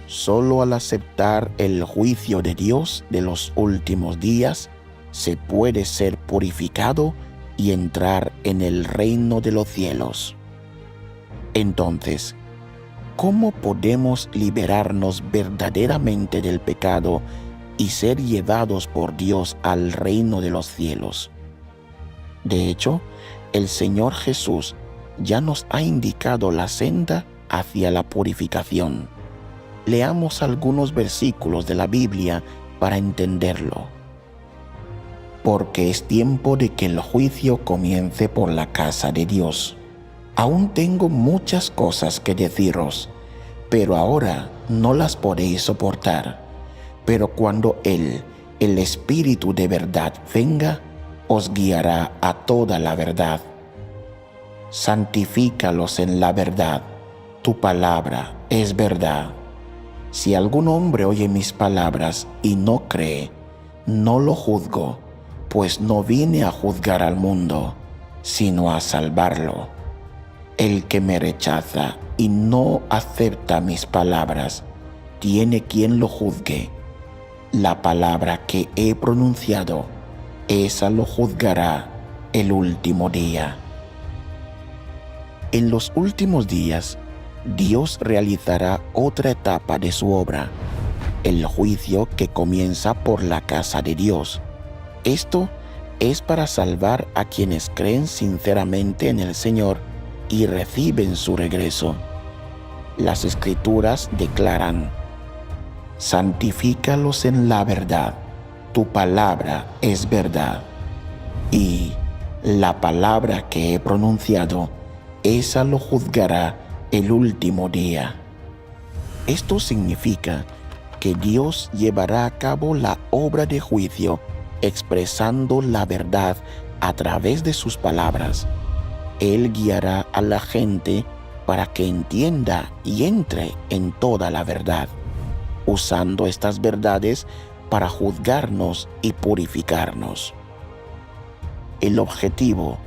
Solo al aceptar el juicio de Dios de los últimos días se puede ser purificado y entrar en el reino de los cielos. Entonces, ¿cómo podemos liberarnos verdaderamente del pecado y ser llevados por Dios al reino de los cielos? De hecho, el Señor Jesús ya nos ha indicado la senda hacia la purificación. Leamos algunos versículos de la Biblia para entenderlo. Porque es tiempo de que el juicio comience por la casa de Dios. Aún tengo muchas cosas que deciros, pero ahora no las podéis soportar. Pero cuando Él, el Espíritu de verdad, venga, os guiará a toda la verdad. Santifícalos en la verdad, tu palabra es verdad. Si algún hombre oye mis palabras y no cree, no lo juzgo, pues no vine a juzgar al mundo, sino a salvarlo. El que me rechaza y no acepta mis palabras, tiene quien lo juzgue. La palabra que he pronunciado, esa lo juzgará el último día. En los últimos días, Dios realizará otra etapa de su obra, el juicio que comienza por la casa de Dios. Esto es para salvar a quienes creen sinceramente en el Señor y reciben su regreso. Las Escrituras declaran: santifícalos en la verdad, tu palabra es verdad. Y la palabra que he pronunciado, esa lo juzgará el último día. Esto significa que Dios llevará a cabo la obra de juicio expresando la verdad a través de sus palabras. Él guiará a la gente para que entienda y entre en toda la verdad, usando estas verdades para juzgarnos y purificarnos. El objetivo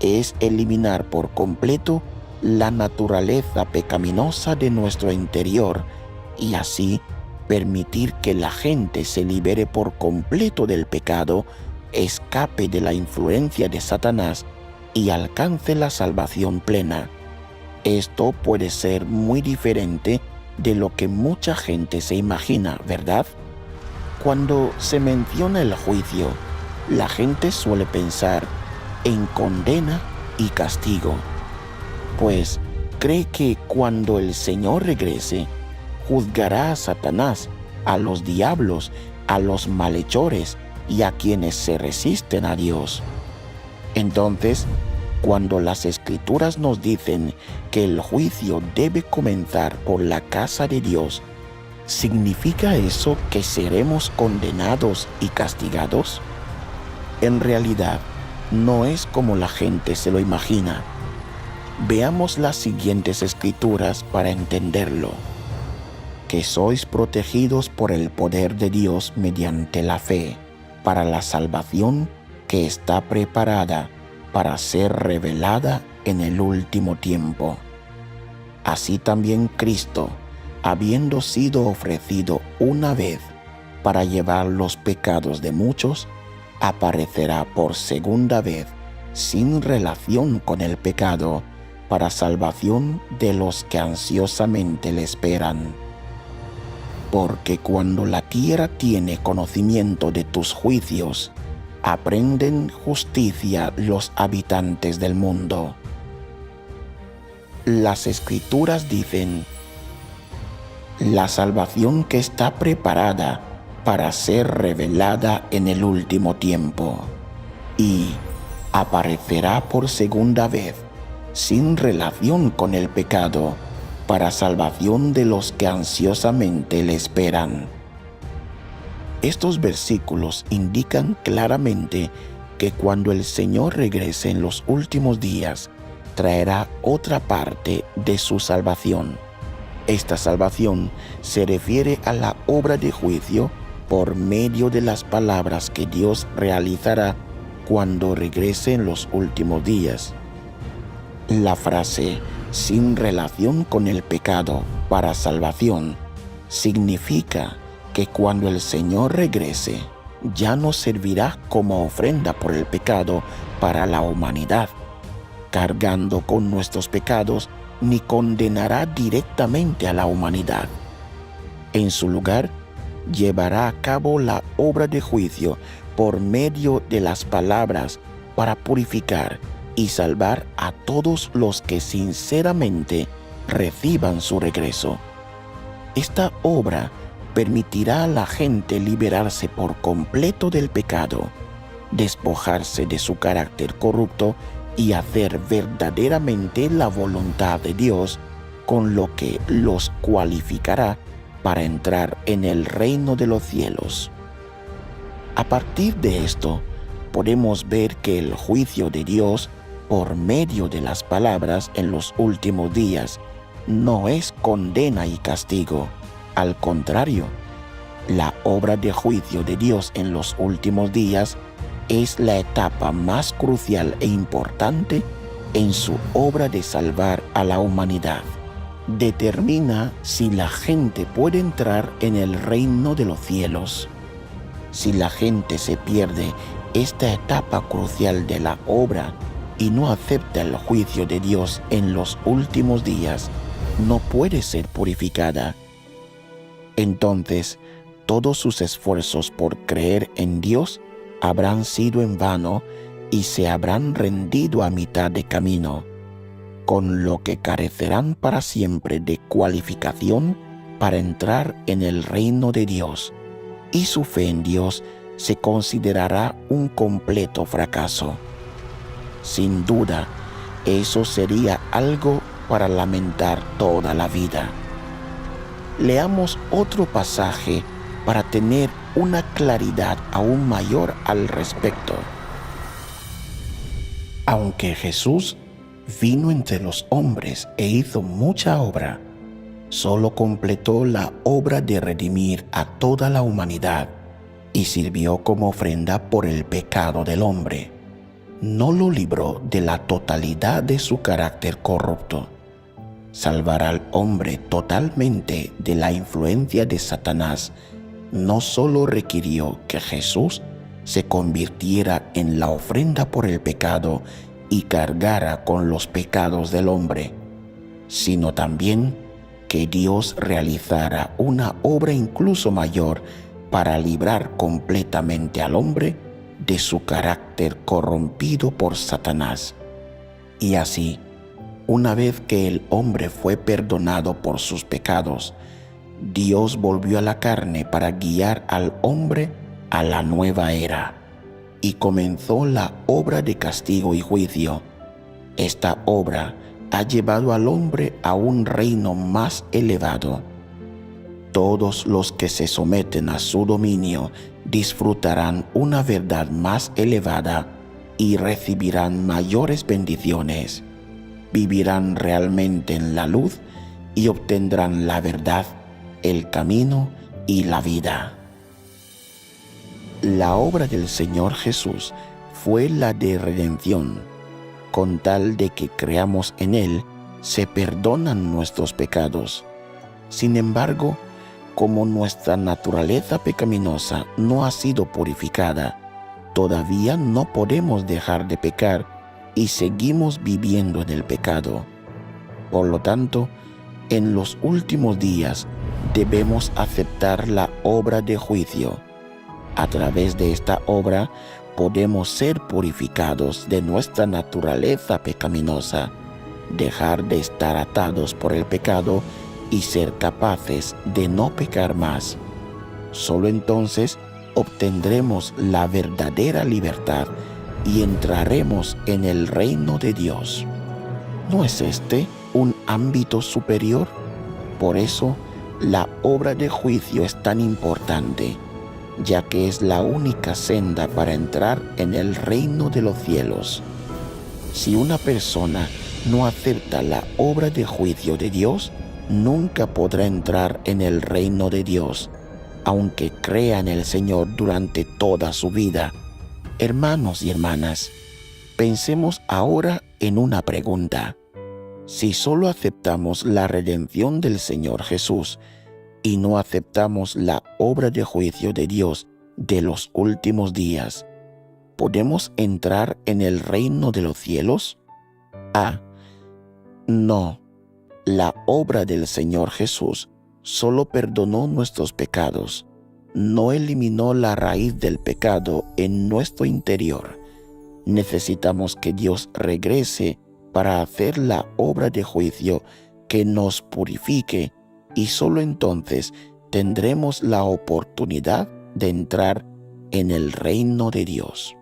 es eliminar por completo la naturaleza pecaminosa de nuestro interior y así permitir que la gente se libere por completo del pecado, escape de la influencia de Satanás y alcance la salvación plena. Esto puede ser muy diferente de lo que mucha gente se imagina, ¿verdad? Cuando se menciona el juicio, la gente suele pensar en condena y castigo, pues cree que cuando el Señor regrese, juzgará a Satanás, a los diablos, a los malhechores y a quienes se resisten a Dios. Entonces, cuando las Escrituras nos dicen que el juicio debe comenzar por la casa de Dios, ¿significa eso que seremos condenados y castigados? En realidad, no es como la gente se lo imagina. Veamos las siguientes Escrituras para entenderlo. Que sois protegidos por el poder de Dios mediante la fe, para la salvación que está preparada para ser revelada en el último tiempo. Así también Cristo, habiendo sido ofrecido una vez para llevar los pecados de muchos, aparecerá por segunda vez sin relación con el pecado, para salvación de los que ansiosamente le esperan. Porque cuando la tierra tiene conocimiento de tus juicios, aprenden justicia los habitantes del mundo. Las Escrituras dicen: la salvación que está preparada para ser revelada en el último tiempo, y aparecerá por segunda vez, sin relación con el pecado, para salvación de los que ansiosamente le esperan. Estos versículos indican claramente que cuando el Señor regrese en los últimos días, traerá otra parte de su salvación. Esta salvación se refiere a la obra de juicio por medio de las palabras que Dios realizará cuando regrese en los últimos días. La frase sin relación con el pecado para salvación significa que cuando el Señor regrese, ya no servirá como ofrenda por el pecado para la humanidad, cargando con nuestros pecados, ni condenará directamente a la humanidad. En su lugar, llevará a cabo la obra de juicio por medio de las palabras para purificar y salvar a todos los que sinceramente reciban su regreso. Esta obra permitirá a la gente liberarse por completo del pecado, despojarse de su carácter corrupto y hacer verdaderamente la voluntad de Dios, con lo que los cualificará para entrar en el reino de los cielos. A partir de esto, podemos ver que el juicio de Dios por medio de las palabras en los últimos días no es condena y castigo. Al contrario, la obra de juicio de Dios en los últimos días es la etapa más crucial e importante en su obra de salvar a la humanidad. Determina si la gente puede entrar en el reino de los cielos. Si la gente se pierde esta etapa crucial de la obra y no acepta el juicio de Dios en los últimos días, no puede ser purificada. Entonces, todos sus esfuerzos por creer en Dios habrán sido en vano y se habrán rendido a mitad de camino, con lo que carecerán para siempre de cualificación para entrar en el reino de Dios, y su fe en Dios se considerará un completo fracaso. Sin duda, eso sería algo para lamentar toda la vida. Leamos otro pasaje para tener una claridad aún mayor al respecto. Aunque Jesús vino entre los hombres e hizo mucha obra, solo completó la obra de redimir a toda la humanidad y sirvió como ofrenda por el pecado del hombre. No lo libró de la totalidad de su carácter corrupto. Salvar al hombre totalmente de la influencia de Satanás no solo requirió que Jesús se convirtiera en la ofrenda por el pecado y cargara con los pecados del hombre, sino también que Dios realizara una obra incluso mayor para librar completamente al hombre de su carácter corrompido por Satanás. Y así, una vez que el hombre fue perdonado por sus pecados, Dios volvió a la carne para guiar al hombre a la nueva era y comenzó la obra de castigo y juicio. Esta obra ha llevado al hombre a un reino más elevado. Todos los que se someten a su dominio disfrutarán una verdad más elevada y recibirán mayores bendiciones. Vivirán realmente en la luz y obtendrán la verdad, el camino y la vida. La obra del Señor Jesús fue la de redención. Con tal de que creamos en Él, se perdonan nuestros pecados. Sin embargo, como nuestra naturaleza pecaminosa no ha sido purificada, todavía no podemos dejar de pecar y seguimos viviendo en el pecado. Por lo tanto, en los últimos días debemos aceptar la obra de juicio. A través de esta obra podemos ser purificados de nuestra naturaleza pecaminosa, dejar de estar atados por el pecado y ser capaces de no pecar más. Solo entonces obtendremos la verdadera libertad y entraremos en el reino de Dios. ¿No es este un ámbito superior? Por eso, la obra de juicio es tan importante, ya que es la única senda para entrar en el reino de los cielos. Si una persona no acepta la obra de juicio de Dios, nunca podrá entrar en el reino de Dios, aunque crea en el Señor durante toda su vida. Hermanos y hermanas, pensemos ahora en una pregunta. Si solo aceptamos la redención del Señor Jesús y no aceptamos la obra de juicio de Dios de los últimos días, ¿podemos entrar en el reino de los cielos? A. No. La obra del Señor Jesús solo perdonó nuestros pecados, no eliminó la raíz del pecado en nuestro interior. Necesitamos que Dios regrese para hacer la obra de juicio que nos purifique, y solo entonces tendremos la oportunidad de entrar en el reino de Dios.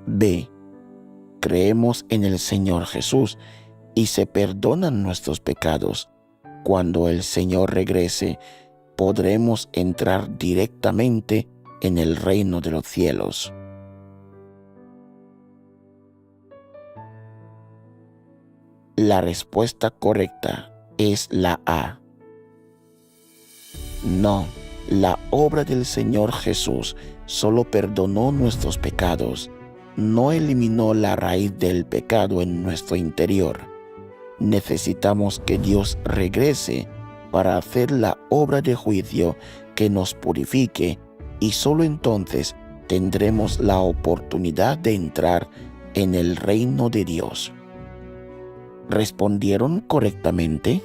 B. Creemos en el Señor Jesús y se perdonan nuestros pecados. Cuando el Señor regrese, podremos entrar directamente en el reino de los cielos. La respuesta correcta es la A. No, la obra del Señor Jesús solo perdonó nuestros pecados, no eliminó la raíz del pecado en nuestro interior. Necesitamos que Dios regrese para hacer la obra de juicio que nos purifique, y solo entonces tendremos la oportunidad de entrar en el reino de Dios. ¿Respondieron correctamente?